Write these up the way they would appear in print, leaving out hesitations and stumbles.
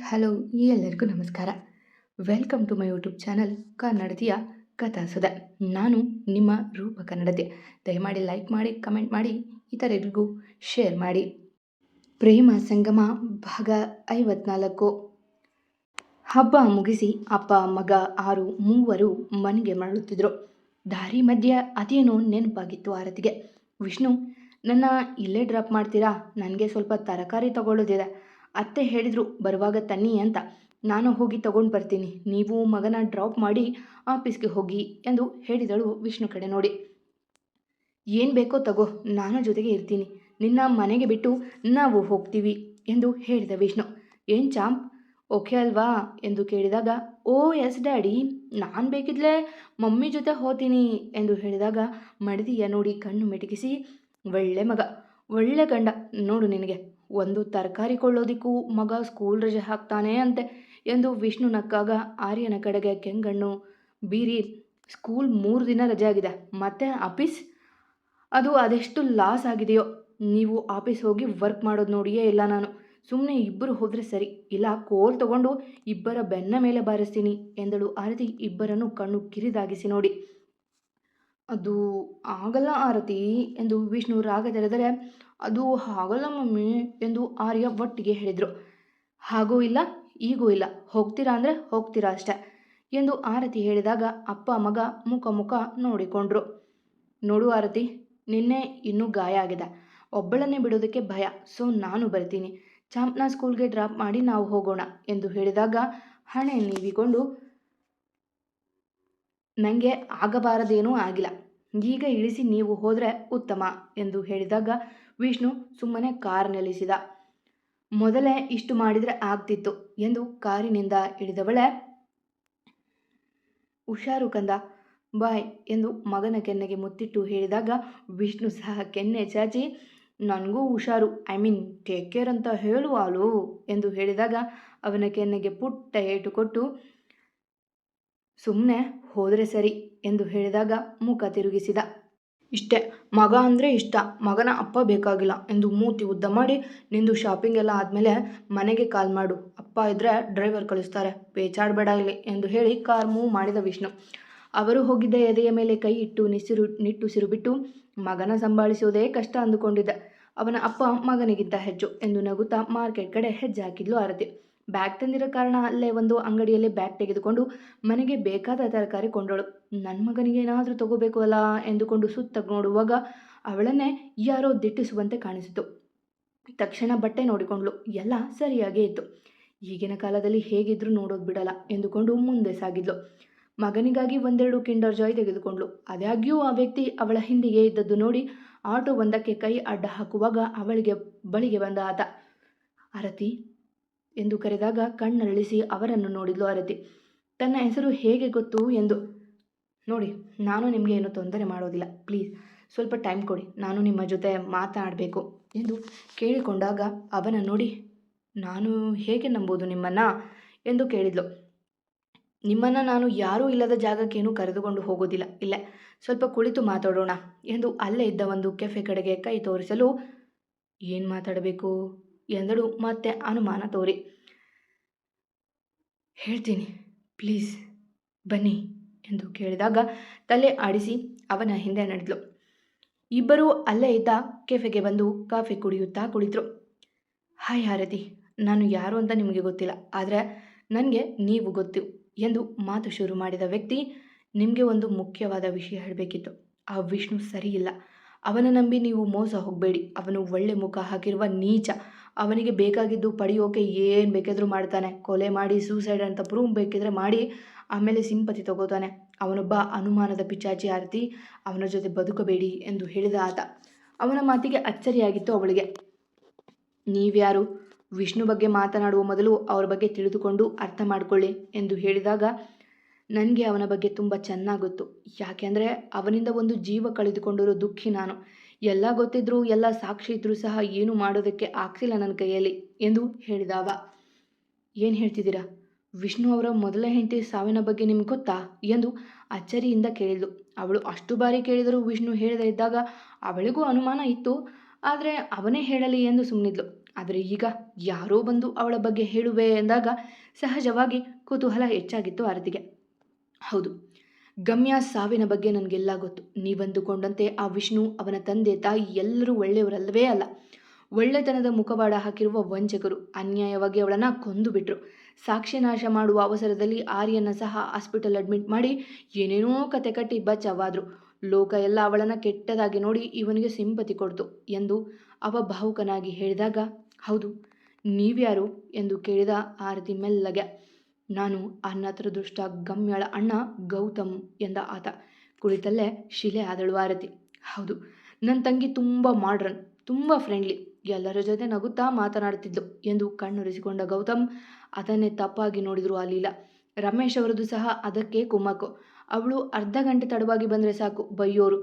Hello ಎಲ್ಲರಿಗೂ ನಮಸ್ಕಾರ. Welcome to my YouTube channel ಕನ್ನಡತಿಯ ಕಥಾಸುಧೆ. ನಾನು ನಿಮ್ಮ ರೂಪ ಕನ್ನಡತೆ. ದಯಮಾಡಿ ಲೈಕ್ ಮಾಡಿ, ಕಮೆಂಟ್ ಮಾಡಿ, ಇತರರಿಗೂ ಶೇರ್ ಮಾಡಿ. ಪ್ರೇಮ ಸಂಗಮ ಭಾಗ 54. ಹಬ್ಬ ಮುಗಿಸಿ ಅಪ್ಪ ಮಗ 6 ಮೂವರು ಮನೆಗೆ ಮರಳುತ್ತಿದ್ರು. ದಾರಿ ಮಧ್ಯೆ ಅದೇನೋ ನೆನಪಾಗಿತ್ತು ಆರತಿಗೆ. ವಿಷ್ಣು, ನನ್ನ ಇಲ್ಲೇ ಡ್ರಾಪ್ ಮಾಡ್ತೀರಾ? ನನಗೆ ಸ್ವಲ್ಪ ತರಕಾರಿ ತಗೊಳ್ಳೋದಿದೆ. ಅತ್ತೆ ಹೇಳಿದರು ಬರುವಾಗ ತನ್ನಿ ಅಂತ. ನಾನು ಹೋಗಿ ತಗೊಂಡು ಬರ್ತೀನಿ, ನೀವು ಮಗನ ಡ್ರಾಪ್ ಮಾಡಿ ಆಫೀಸ್ಗೆ ಹೋಗಿ ಎಂದು ಹೇಳಿದಳು ವಿಷ್ಣು ಕಡೆ ನೋಡಿ. ಏನು ಬೇಕೋ ತಗೋ, ನಾನು ಜೊತೆಗೆ ಇರ್ತೀನಿ, ನಿನ್ನ ಮನೆಗೆ ಬಿಟ್ಟು ನಾವು ಹೋಗ್ತೀವಿ ಎಂದು ಹೇಳಿದ ವಿಷ್ಣು. ಏನು ಚಾಂಪ್, ಓಕೆ ಅಲ್ವಾ ಎಂದು ಕೇಳಿದಾಗ, ಓ ಎಸ್ ಡ್ಯಾಡಿ, ನಾನು ಬೇಕಿದ್ಲೇ ಮಮ್ಮಿ ಜೊತೆ ಹೋಗ್ತೀನಿ ಎಂದು ಹೇಳಿದಾಗ ಮಡದಿಯ ನೋಡಿ ಕಣ್ಣು ಮಿಟಕಿಸಿ, ಒಳ್ಳೆ ಮಗ, ಒಳ್ಳೆ ಗಂಡ ನೋಡು ನಿನಗೆ, ಒಂದು ತರಕಾರಿ ಕೊಳ್ಳೋದಿಕ್ಕೂ ಮಗ ಸ್ಕೂಲ್ ರಜೆ ಹಾಕ್ತಾನೆ ಅಂತೆ ಎಂದು ವಿಷ್ಣು ನಕ್ಕಾಗ ಆರ್ಯನ ಕಡೆಗೆ ಕೆಂಗಣ್ಣು ಬೀರಿ, ಸ್ಕೂಲ್ 3 ದಿನ ರಜೆ ಆಗಿದೆ, ಮತ್ತೆ ಆಫೀಸ್? ಅದು ಅದೆಷ್ಟು ಲಾಸ್ ಆಗಿದೆಯೋ. ನೀವು ಆಫೀಸ್ ಹೋಗಿ ವರ್ಕ್ ಮಾಡೋದು ನೋಡಿಯೇ ಇಲ್ಲ ನಾನು. ಸುಮ್ಮನೆ ಇಬ್ಬರು ಹೋದರೆ ಸರಿ, ಇಲ್ಲ ಕೋಲ್ ತಗೊಂಡು ಇಬ್ಬರ ಬೆನ್ನ ಮೇಲೆ ಬಾರಿಸ್ತೀನಿ ಎಂದಳು ಆರತಿ ಇಬ್ಬರನ್ನು ಕಣ್ಣು ಕಿರಿದಾಗಿಸಿ ನೋಡಿ. ಅದು ಆಗಲ್ಲ ಆರತಿ ಎಂದು ವಿಷ್ಣು ರಾಗದೆಳೆದರೆ, ಅದು ಹಾಗಲ್ಲ ಮಮ್ಮಿ ಎಂದು ಆರ್ಯ ಒಟ್ಟಿಗೆ ಹೇಳಿದರು. ಹಾಗೂ ಇಲ್ಲ ಈಗೂ ಇಲ್ಲ, ಹೋಗ್ತೀರಾ ಅಂದರೆ ಹೋಗ್ತೀರಾ ಅಷ್ಟೆ ಎಂದು ಆರತಿ ಹೇಳಿದಾಗ ಅಪ್ಪ ಮಗ ಮುಖ ಮುಖ ನೋಡಿಕೊಂಡ್ರು. ನೋಡು ಆರತಿ, ನಿನ್ನೆ ಇನ್ನೂ ಗಾಯ ಆಗಿದೆ, ಒಬ್ಬಳನ್ನೇ ಬಿಡೋದಕ್ಕೆ ಭಯ, ಸೊ ನಾನು ಬರ್ತೀನಿ, ಚಾಂಪ್ನ ಸ್ಕೂಲ್ಗೆ ಡ್ರಾಪ್ ಮಾಡಿ ನಾವು ಹೋಗೋಣ ಎಂದು ಹೇಳಿದಾಗ ಹಣೆ ನೀವಿಕೊಂಡು, ನನಗೆ ಆಗಬಾರದೇನೂ ಆಗಿಲ್ಲ, ಈಗ ಇಳಿಸಿ ನೀವು ಹೋದರೆ ಉತ್ತಮ ಎಂದು ಹೇಳಿದಾಗ ವಿಷ್ಣು ಸುಮ್ಮನೆ ಕಾರ್ ನಿಲ್ಲಿಸಿದ. ಮೊದಲೇ ಇಷ್ಟು ಮಾಡಿದರೆ ಆಗ್ತಿತ್ತು ಎಂದು ಕಾರಿನಿಂದ ಇಳಿದವಳೆ, ಹುಷಾರು ಕಂದ, ಬಾಯ್ ಎಂದು ಮಗನ ಕೆನ್ನೆಗೆ ಮುತ್ತಿಟ್ಟು ಹೇಳಿದಾಗ ವಿಷ್ಣು ಸಹ ಕೆನ್ನೆ ಚಾಚಿ, ನನಗೂ ಹುಷಾರು, ಐ ಮೀನ್ ಟೇಕ್ ಕೇರ್ ಅಂತ ಹೇಳು ಆಲು ಎಂದು ಹೇಳಿದಾಗ ಅವನ ಕೆನ್ನೆಗೆ ಪುಟ್ಟ ಏಟು ಕೊಟ್ಟು, ಸುಮ್ಮನೆ ಹೋದರೆ ಸರಿ ಎಂದು ಹೇಳಿದಾಗ ಮುಖ ತಿರುಗಿಸಿದ. ಇಷ್ಟೇ, ಮಗ ಅಂದರೆ ಇಷ್ಟ, ಮಗನ ಅಪ್ಪ ಬೇಕಾಗಿಲ್ಲ ಎಂದು ಮೂತಿ ಉದ್ದ ಮಾಡಿ, ನಿಂದು ಶಾಪಿಂಗ್ ಎಲ್ಲ ಆದಮೇಲೆ ಮನೆಗೆ ಕಾಲ್ ಮಾಡು, ಅಪ್ಪ ಇದ್ದರೆ ಡ್ರೈವರ್ ಕಳಿಸ್ತಾರೆ, ಪೇಚಾಡಬೇಡ ಇಲ್ಲಿ ಎಂದು ಹೇಳಿ ಕಾರ್ ಮೂವ್ ಮಾಡಿದ ವಿಷ್ಣು. ಅವರು ಹೋಗಿದ್ದ ಎದೆಯ ಮೇಲೆ ಕೈ ಇಟ್ಟು ನಿಟ್ಟುಸಿರು ಬಿಟ್ಟು, ಮಗನ ಸಂಭಾಳಿಸುವುದೇ ಕಷ್ಟ ಅಂದುಕೊಂಡಿದ್ದ, ಅವನ ಅಪ್ಪ ಮಗನಿಗಿಂತ ಹೆಚ್ಚು ಎಂದು ನಗುತ್ತಾ ಮಾರ್ಕೆಟ್ ಕಡೆ ಹೆಜ್ಜೆ ಹಾಕಿದ್ಲು ಆರತಿ. ಬ್ಯಾಗ್ ತಂದಿರೋ ಕಾರಣ ಅಲ್ಲೇ ಒಂದು ಅಂಗಡಿಯಲ್ಲಿ ಬ್ಯಾಗ್ ತೆಗೆದುಕೊಂಡು ಮನೆಗೆ ಬೇಕಾದ ತರಕಾರಿ ಕೊಂಡಳು. ನನ್ನ ಮಗನಿಗೆ ಏನಾದರೂ ತಗೋಬೇಕು ಅಲ್ಲ ಎಂದುಕೊಂಡು ಸುತ್ತ ನೋಡುವಾಗ ಅವಳನ್ನೇ ಯಾರೋ ದಿಟ್ಟಿಸುವಂತೆ ಕಾಣಿಸಿತು. ತಕ್ಷಣ ಬಟ್ಟೆ ನೋಡಿಕೊಂಡ್ಳು, ಎಲ್ಲ ಸರಿಯಾಗೇ ಇತ್ತು. ಈಗಿನ ಕಾಲದಲ್ಲಿ ಹೇಗಿದ್ರೂ ನೋಡೋದು ಬಿಡಲ್ಲ ಎಂದುಕೊಂಡು ಮುಂದೆ ಸಾಗಿದ್ಲು. ಮಗನಿಗಾಗಿ 1-2 ಕಿಂಡರ್ ಜಾಯ್ ತೆಗೆದುಕೊಂಡ್ಳು. ಆದಾಗ್ಯೂ ಆ ವ್ಯಕ್ತಿ ಅವಳ ಹಿಂದಿಗೆ ಇದ್ದದ್ದು ನೋಡಿ ಆಟೋ ಒಂದಕ್ಕೆ ಕೈ ಅಡ್ಡ ಹಾಕುವಾಗ ಅವಳಿಗೆ ಬಳಿಗೆ ಬಂದ ಆತ. ಆರತಿ ಎಂದು ಕರೆದಾಗ ಕಣ್ಣರಳಿಸಿ ಅವರನ್ನು ನೋಡಿದ್ಲು ಆರತಿ. ತನ್ನ ಹೆಸರು ಹೇಗೆ ಗೊತ್ತು ಎಂದು. ನೋಡಿ, ನಾನು ನಿಮಗೆ ಏನು ತೊಂದರೆ ಮಾಡೋದಿಲ್ಲ, ಪ್ಲೀಸ್ ಸ್ವಲ್ಪ ಟೈಮ್ ಕೊಡಿ, ನಾನು ನಿಮ್ಮ ಜೊತೆ ಮಾತನಾಡಬೇಕು ಎಂದು ಕೇಳಿಕೊಂಡಾಗ ಅವನ ನೋಡಿ, ನಾನು ಹೇಗೆ ನಂಬೋದು ನಿಮ್ಮನ್ನು ಎಂದು ಕೇಳಿದ್ಲು. ನಿಮ್ಮನ್ನು ನಾನು ಯಾರೂ ಇಲ್ಲದ ಜಾಗಕ್ಕೇನು ಕರೆದುಕೊಂಡು ಹೋಗೋದಿಲ್ಲ, ಇಲ್ಲೇ ಸ್ವಲ್ಪ ಕುಳಿತು ಮಾತಾಡೋಣ ಎಂದು ಅಲ್ಲೇ ಇದ್ದ ಒಂದು ಕೆಫೆ ಕಡೆಗೆ ಕೈ ತೋರಿಸಲು, ಏನು ಮಾತಾಡಬೇಕು ಎಂದಳು ಮತ್ತೆ ಅನುಮಾನ ತೋರಿ. ಹೇಳ್ತೀನಿ ಪ್ಲೀಸ್ ಬನ್ನಿ ಎಂದು ಕೇಳಿದಾಗ ತಲೆ ಆಡಿಸಿ ಅವನ ಹಿಂದೆ ನಡೆದ್ಲು. ಇಬ್ಬರೂ ಅಲ್ಲೇ ಇದ್ದ ಕೆಫೆಗೆ ಬಂದು ಕಾಫಿ ಕುಡಿಯುತ್ತಾ ಕುಳಿತರು. ಹಾಯ್ ಆರತಿ, ನಾನು ಯಾರು ಅಂತ ನಿಮಗೆ ಗೊತ್ತಿಲ್ಲ, ಆದರೆ ನನಗೆ ನೀವು ಗೊತ್ತು ಎಂದು ಮಾತು ಶುರು ಮಾಡಿದ ವ್ಯಕ್ತಿ, ನಿಮಗೆ ಒಂದು ಮುಖ್ಯವಾದ ವಿಷಯ ಹೇಳಬೇಕಿತ್ತು. ಆ ವಿಷ್ಣು ಸರಿ ಇಲ್ಲ, ಅವನ ನಂಬಿ ನೀವು ಮೋಸ ಹೋಗಬೇಡಿ. ಅವನು ಒಳ್ಳೆ ಮುಖ ಹಾಕಿರುವ ನೀಚ. ಅವನಿಗೆ ಬೇಕಾಗಿದ್ದು ಪಡೆಯೋಕೆ ಏನು ಬೇಕಾದರೂ ಮಾಡ್ತಾನೆ. ಕೊಲೆ ಮಾಡಿ ಸೂಸೈಡ್ ಅಂತ ಪ್ರೂವ್ ಬೇಕಿದ್ರೆ ಮಾಡಿ ಆಮೇಲೆ ಸಿಂಪತಿ ತಗೋತಾನೆ. ಅವನೊಬ್ಬ ಅನುಮಾನದ ಪಿಚಾಚಿ ಆರತಿ, ಅವನ ಜೊತೆ ಬದುಕಬೇಡಿ ಎಂದು ಹೇಳಿದ ಆತ. ಅವನ ಮಾತಿಗೆ ಅಚ್ಚರಿಯಾಗಿತ್ತು ಅವಳಿಗೆ. ನೀವ್ಯಾರು? ವಿಷ್ಣು ಬಗ್ಗೆ ಮಾತನಾಡುವ ಮೊದಲು ಅವ್ರ ಬಗ್ಗೆ ತಿಳಿದುಕೊಂಡು ಅರ್ಥ ಮಾಡಿಕೊಳ್ಳಿ ಎಂದು ಹೇಳಿದಾಗ, ನನಗೆ ಅವನ ಬಗ್ಗೆ ತುಂಬ ಚೆನ್ನಾಗಿ ಗೊತ್ತು. ಯಾಕೆಂದರೆ ಅವನಿಂದ ಒಂದು ಜೀವ ಕಳೆದುಕೊಂಡಿರೋ ದುಃಖಿ ನಾನು. ಎಲ್ಲ ಗೊತ್ತಿದ್ರೂ ಎಲ್ಲ ಸಾಕ್ಷಿ ಇದ್ರೂ ಸಹ ಏನು ಮಾಡೋದಕ್ಕೆ ಆಗ್ತಿಲ್ಲ ನನ್ನ ಕೈಯಲ್ಲಿ ಎಂದು ಹೇಳಿದ ಅವ. ಏನು ಹೇಳ್ತಿದ್ದೀರಾ? ವಿಷ್ಣು ಅವರ ಮೊದಲ ಹೆಂಡತಿ ಸಾವಿನ ಬಗ್ಗೆ ನಿಮ್ಗೆ ಗೊತ್ತಾ ಎಂದು ಅಚ್ಚರಿಯಿಂದ ಕೇಳಿದ್ಲು. ಅವಳು ಅಷ್ಟು ಬಾರಿ ಕೇಳಿದರೂ ವಿಷ್ಣು ಹೇಳದೇ ಇದ್ದಾಗ ಅವಳಿಗೂ ಅನುಮಾನ ಇತ್ತು. ಆದರೆ ಅವನೇ ಹೇಳಲಿ ಎಂದು ಸುಮ್ಮನಿದ್ಲು. ಆದರೆ ಈಗ ಯಾರೋ ಬಂದು ಅವಳ ಬಗ್ಗೆ ಹೇಳುವೆ ಎಂದಾಗ ಸಹಜವಾಗಿ ಕುತೂಹಲ ಹೆಚ್ಚಾಗಿತ್ತು ಆರತಿಗೆ. ಹೌದು, ಗಮ್ಯ ಸಾವಿನ ಬಗ್ಗೆ ನನಗೆಲ್ಲ ಗೊತ್ತು. ನೀವಂದುಕೊಂಡಂತೆ ಆ ವಿಷ್ಣು, ಅವನ ತಂದೆ ತಾಯಿ ಎಲ್ಲರೂ ಒಳ್ಳೆಯವರಲ್ಲವೇ ಅಲ್ಲ. ಒಳ್ಳೆತನದ ಮುಖವಾಡ ಹಾಕಿರುವ ವಂಚಕರು. ಅನ್ಯಾಯವಾಗಿ ಅವಳನ್ನು ಕೊಂದು ಬಿಟ್ರು. ಸಾಕ್ಷ್ಯನಾಶ ಮಾಡುವ ಅವಸರದಲ್ಲಿ ಆರ್ಯನ ಸಹ ಹಾಸ್ಪಿಟಲ್ ಅಡ್ಮಿಟ್ ಮಾಡಿ ಏನೇನೋ ಕತೆ ಕಟ್ಟಿ ಬಚಾವಾದ್ರು. ಲೋಕ ಎಲ್ಲ ಅವಳನ್ನು ಕೆಟ್ಟದಾಗಿ ನೋಡಿ ಇವನಿಗೆ ಸಿಂಪತಿ ಕೊಡ್ತು ಎಂದು ಅವ ಭಾವುಕನಾಗಿ ಹೇಳಿದಾಗ, ಹೌದು, ನೀವ್ಯಾರು ಎಂದು ಕೇಳಿದ ಆರತಿ ಮೆಲ್ಲಗೆ. ನಾನು ಅನ್ನತರದುಷ್ಟ ಗಮ್ಯಳ ಅಣ್ಣ ಗೌತಮ್ ಎಂದ ಆತ. ಕುಳಿತಲ್ಲೇ ಶಿಲೆ ಆದಳು ಆರತಿ. ಹೌದು, ನನ್ನ ತಂಗಿ ತುಂಬ ಮಾಡ್ರನ್, ತುಂಬ ಫ್ರೆಂಡ್ಲಿ, ಎಲ್ಲರ ಜೊತೆ ನಗುತ್ತಾ ಮಾತನಾಡ್ತಿದ್ಲು ಎಂದು ಕಣ್ಣೊರೆಸಿಕೊಂಡ ಗೌತಮ್ ಅದನ್ನೇ ತಪ್ಪಾಗಿ ನೋಡಿದ್ರು ಆ ಲೀಲಾ. ರಮೇಶ್ ಅವರದು ಸಹ ಅದಕ್ಕೆ ಕುಮ್ಮಕ್ಕು. ಅವಳು ಅರ್ಧ ಗಂಟೆ ತಡವಾಗಿ ಬಂದರೆ ಸಾಕು ಬೈಯೋರು,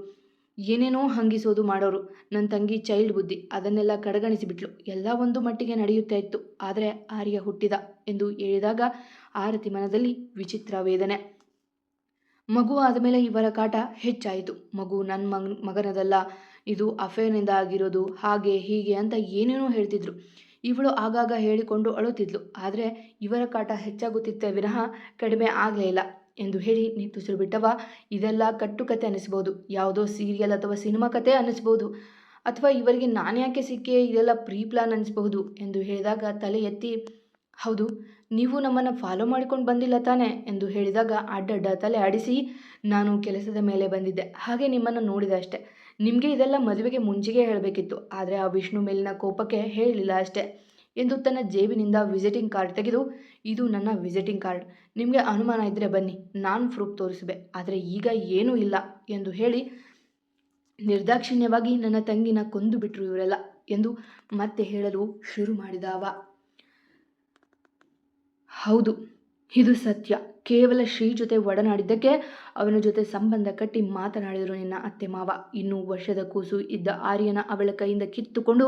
ಏನೇನೋ ಹಂಗಿಸೋದು ಮಾಡೋರು. ನನ್ನ ತಂಗಿ ಚೈಲ್ಡ್ ಬುದ್ಧಿ, ಅದನ್ನೆಲ್ಲ ಕಡೆಗಣಿಸಿಬಿಟ್ಲು. ಎಲ್ಲ ಒಂದು ಮಟ್ಟಿಗೆ ನಡೆಯುತ್ತಾ ಇತ್ತು. ಆದರೆ ಆರ್ಯ ಹುಟ್ಟಿದ ಎಂದು ಹೇಳಿದಾಗ ಆರತಿ ಮನದಲ್ಲಿ ವಿಚಿತ್ರ ವೇದನೆ. ಮಗು ಆದಮೇಲೆ ಇವರ ಕಾಟ ಹೆಚ್ಚಾಯಿತು. ಮಗು ನನ್ನ ಮಗನದಲ್ಲ, ಇದು ಅಫೇರ್ನಿಂದ ಆಗಿರೋದು, ಹಾಗೆ ಹೀಗೆ ಅಂತ ಏನೇನೋ ಹೇಳ್ತಿದ್ರು. ಇವಳು ಆಗಾಗ ಹೇಳಿಕೊಂಡು ಅಳುತ್ತಿದ್ಲು. ಆದರೆ ಇವರ ಕಾಟ ಹೆಚ್ಚಾಗುತ್ತಿತ್ತೇ ವಿನಃ ಕಡಿಮೆ ಆಗಲೇ ಇಲ್ಲ ಎಂದು ಹೇಳಿ ನಿಟ್ಟುಸಿರು ಬಿಟ್ಟವ, ಇದೆಲ್ಲ ಕಟ್ಟುಕತೆ ಅನ್ನಿಸ್ಬೋದು, ಯಾವುದೋ ಸೀರಿಯಲ್ ಅಥವಾ ಸಿನಿಮಾ ಕತೆ ಅನ್ನಿಸ್ಬೋದು, ಅಥವಾ ಇವರಿಗೆ ನಾನ್ಯಾಕೆ ಸಿಕ್ಕೇ, ಇದೆಲ್ಲ ಪ್ರೀ ಪ್ಲಾನ್ ಅನ್ನಿಸ್ಬಹುದು ಎಂದು ಹೇಳಿದಾಗ ತಲೆ ಎತ್ತಿ, ಹೌದು, ನೀವು ನಮ್ಮನ್ನು ಫಾಲೋ ಮಾಡಿಕೊಂಡು ಬಂದಿಲ್ಲ ತಾನೆ ಎಂದು ಹೇಳಿದಾಗ ಅಡ್ಡಡ್ಡ ತಲೆ ಆಡಿಸಿ, ನಾನು ಕೆಲಸದ ಮೇಲೆ ಬಂದಿದ್ದೆ, ಹಾಗೆ ನಿಮ್ಮನ್ನು ನೋಡಿದೆ ಅಷ್ಟೆ. ನಿಮಗೆ ಇದೆಲ್ಲ ಮದುವೆಗೆ ಮುಂಚೆಗೆ ಹೇಳಬೇಕಿತ್ತು, ಆದರೆ ಆ ವಿಷ್ಣು ಮೇಲಿನ ಕೋಪಕ್ಕೆ ಹೇಳಲಿಲ್ಲ ಅಷ್ಟೆ ಎಂದು ತನ್ನ ಜೇಬಿನಿಂದ ವಿಸಿಟಿಂಗ್ ಕಾರ್ಡ್ ತೆಗೆದು, ಇದು ನನ್ನ ವಿಸಿಟಿಂಗ್ ಕಾರ್ಡ್, ನಿಮಗೆ ಅನುಮಾನ ಇದ್ದರೆ ಬನ್ನಿ, ನಾನು ಪ್ರೂಫ್ ತೋರಿಸುವೆ, ಆದರೆ ಈಗ ಏನೂ ಇಲ್ಲ ಎಂದು ಹೇಳಿ ನಿರ್ದಾಕ್ಷಿಣ್ಯವಾಗಿ ನನ್ನ ತಂಗಿನ ಕೊಂದು ಬಿಟ್ರು ಇವರೆಲ್ಲ ಎಂದು ಮತ್ತೆ ಹೇಳಲು ಶುರು ಮಾಡಿದ ಅವ. ಹೌದು, ಇದು ಸತ್ಯ. ಕೇವಲ ಶ್ರೀ ಜೊತೆ ಒಡನಾಡಿದ್ದಕ್ಕೆ ಅವನ ಜೊತೆ ಸಂಬಂಧ ಕಟ್ಟಿ ಮಾತನಾಡಿದರು ನಿನ್ನ ಅತ್ತೆ ಮಾವ. ಇನ್ನೂ ವರ್ಷದ ಕೂಸು ಇದ್ದ ಆರ್ಯನ ಅವಳ ಕೈಯಿಂದ ಕಿತ್ತುಕೊಂಡು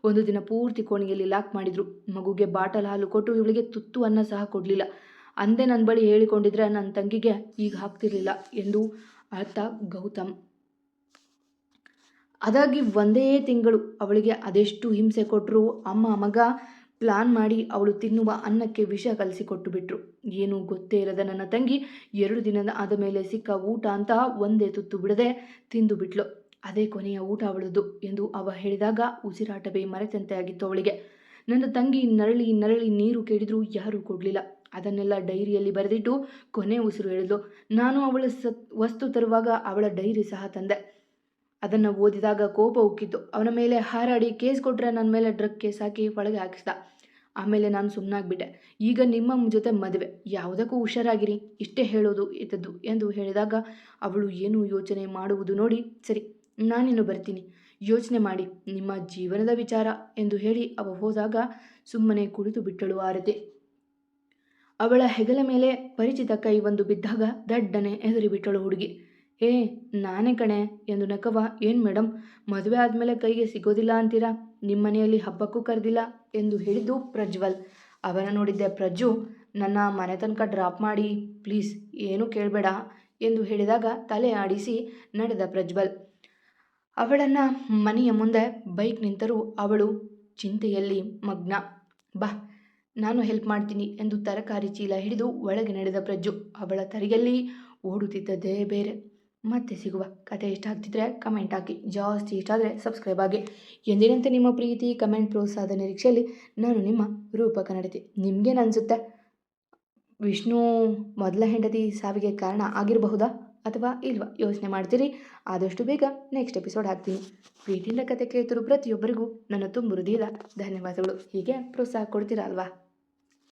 ಒಂದು ದಿನ ಪೂರ್ತಿ ಕೋಣೆಯಲ್ಲಿ ಲಾಕ್ ಮಾಡಿದ್ರು. ಮಗುಗೆ ಬಾಟಲ್ ಹಾಲು ಕೊಟ್ಟು ಇವಳಿಗೆ ತುತ್ತು ಅನ್ನ ಸಹ ಕೊಡಲಿಲ್ಲ. ಅಂದೇ ನನ್ನ ಬಳಿ ಹೇಳಿಕೊಂಡಿದ್ರೆ ನನ್ನ ತಂಗಿಗೆ ಈಗ ಹಾಕ್ತಿರ್ಲಿಲ್ಲ ಎಂದು ಅರ್ಥ ಗೌತಮ್. ಅದಾಗಿ ಒಂದೇ ತಿಂಗಳು ಅವಳಿಗೆ ಅದೆಷ್ಟು ಹಿಂಸೆ ಕೊಟ್ಟರು. ಅಮ್ಮ ಮಗ ಪ್ಲಾನ್ ಮಾಡಿ ಅವಳು ತಿನ್ನುವ ಅನ್ನಕ್ಕೆ ವಿಷ ಕಲಸಿಕೊಟ್ಟು ಬಿಟ್ರು. ಏನೂ ಗೊತ್ತೇ ಇರದ ನನ್ನ ತಂಗಿ 2 ದಿನದ ಆದ ಮೇಲೆ ಸಿಕ್ಕ ಊಟ ಅಂತ ಒಂದೇ ತುತ್ತು ಬಿಡದೆ ತಿಂದು ಬಿಟ್ಲು. ಅದೇ ಕೊನೆಯ ಊಟ ಅವಳದು ಎಂದು ಅವ ಹೇಳಿದಾಗ ಉಸಿರಾಟವೇ ಮರೆತಂತೆ ಆಗಿತ್ತು ಅವಳಿಗೆ. ನನ್ನ ತಂಗಿ ನರಳಿ ನರಳಿ ನೀರು ಕೇಳಿದ್ರು ಯಾರೂ ಕೊಡಲಿಲ್ಲ. ಅದನ್ನೆಲ್ಲ ಡೈರಿಯಲ್ಲಿ ಬರೆದಿಟ್ಟು ಕೊನೆ ಉಸಿರು ಹೇಳಿದ್ಲು. ನಾನು ಅವಳ ವಸ್ತು ತರುವಾಗ ಅವಳ ಡೈರಿ ಸಹ ತಂದೆ. ಅದನ್ನು ಓದಿದಾಗ ಕೋಪ ಉಕ್ಕಿತ್ತು. ಅವನ ಮೇಲೆ ಹಾರಾಡಿ ಕೇಸ್ ಕೊಟ್ಟರೆ ನನ್ನ ಮೇಲೆ ಡ್ರಗ್ ಕೇಸ್ ಹಾಕಿ ಒಳಗೆ ಹಾಕಿಸ್ದ. ಆಮೇಲೆ ನಾನು ಸುಮ್ಮನಾಗ್ಬಿಟ್ಟೆ. ಈಗ ನಿಮ್ಮ ಜೊತೆ ಮದುವೆ, ಯಾವುದಕ್ಕೂ ಹುಷಾರಾಗಿರಿ, ಇಷ್ಟೇ ಹೇಳೋದು ಇದ್ದದ್ದು ಎಂದು ಹೇಳಿದಾಗ ಅವಳು ಏನೂ ಯೋಚನೆ ಮಾಡುವುದು ನೋಡಿ, ಸರಿ ನಾನಿನ್ನು ಬರ್ತೀನಿ, ಯೋಚನೆ ಮಾಡಿ, ನಿಮ್ಮ ಜೀವನದ ವಿಚಾರ ಎಂದು ಹೇಳಿ ಅವ ಹೋದಾಗ ಸುಮ್ಮನೆ ಕುಳಿತು ಬಿಟ್ಟಳು ಆರತಿ. ಅವಳ ಹೆಗಲ ಮೇಲೆ ಪರಿಚಿತ ಕೈ ಒಂದು ಬಿದ್ದಾಗ ದಡ್ಡನೆ ಎದುರಿ ಬಿಟ್ಟಳು ಹುಡುಗಿ. ಏ ನಾನೇ ಕಣೆ ಎಂದು ನಕವ. ಏನು ಮೇಡಮ್, ಮದುವೆ ಆದಮೇಲೆ ಕೈಗೆ ಸಿಗೋದಿಲ್ಲ ಅಂತೀರಾ, ನಿಮ್ಮ ಮನೆಯಲ್ಲಿ ಹಬ್ಬಕ್ಕೂ ಕರೆದಿಲ್ಲ ಎಂದು ಹೇಳಿದ್ದು ಪ್ರಜ್ವಲ್. ಅವನ ನೋಡಿದ್ದೆ ಪ್ರಜ್ಜು, ನನ್ನ ಮನೆ ತನಕ ಡ್ರಾಪ್ ಮಾಡಿ ಪ್ಲೀಸ್, ಏನೂ ಕೇಳಬೇಡ ಎಂದು ಹೇಳಿದಾಗ ತಲೆ ಆಡಿಸಿ ನಡೆದ ಪ್ರಜ್ವಲ್. ಅವಳನ್ನು ಮನೆಯ ಮುಂದೆ ಬೈಕ್ ನಿಂತರೂ ಅವಳು ಚಿಂತೆಯಲ್ಲಿ ಮಗ್ನ. ಬಾ ನಾನು ಹೆಲ್ಪ್ ಮಾಡ್ತೀನಿ ಎಂದು ತರಕಾರಿ ಚೀಲ ಹಿಡಿದು ಒಳಗೆ ನಡೆದ ಪ್ರಜ್ಜು. ಅವಳ ತಲೆಯಲ್ಲಿ ಓಡುತ್ತಿದ್ದದ್ದೇ ಬೇರೆ. ಮತ್ತೆ ಸಿಗುವ. ಕತೆ ಇಷ್ಟ ಆಗ್ತಿದ್ರೆ ಕಮೆಂಟ್ ಹಾಕಿ, ಜಾಸ್ತಿ ಇಷ್ಟ ಆದರೆ ಸಬ್ಸ್ಕ್ರೈಬ್ ಆಗಿ. ಎಂದಿನಂತೆ ನಿಮ್ಮ ಪ್ರೀತಿ ಕಮೆಂಟ್ ಪ್ರೋತ್ಸಾಹದ ನಿರೀಕ್ಷೆಯಲ್ಲಿ ನಾನು ನಿಮ್ಮ ರೂಪ ಕನ್ನಡತಿ. ನಿಮಗೇನು ಅನಿಸುತ್ತೆ, ವಿಷ್ಣು ಮೊದಲ ಹೆಂಡತಿ ಸಾವಿಗೆ ಕಾರಣ ಆಗಿರಬಹುದಾ ಅಥವಾ ಇಲ್ವಾ? ಯೋಚನೆ ಮಾಡ್ತೀರಿ. ಆದಷ್ಟು ಬೇಗ ನೆಕ್ಸ್ಟ್ ಎಪಿಸೋಡ್ ಹಾಕ್ತೀನಿ. ಪ್ರೀತಿಯಿಂದ ಕತೆ ಕೇಳ್ತಿರೋ ಪ್ರತಿಯೊಬ್ಬರಿಗೂ ನನ್ನ ತುಂಬು ಹೃದಯದ ಧನ್ಯವಾದಗಳು. ಹೀಗೆ ಪ್ರೋತ್ಸಾಹ ಕೊಡ್ತೀರಾ ಅಲ್ವಾ?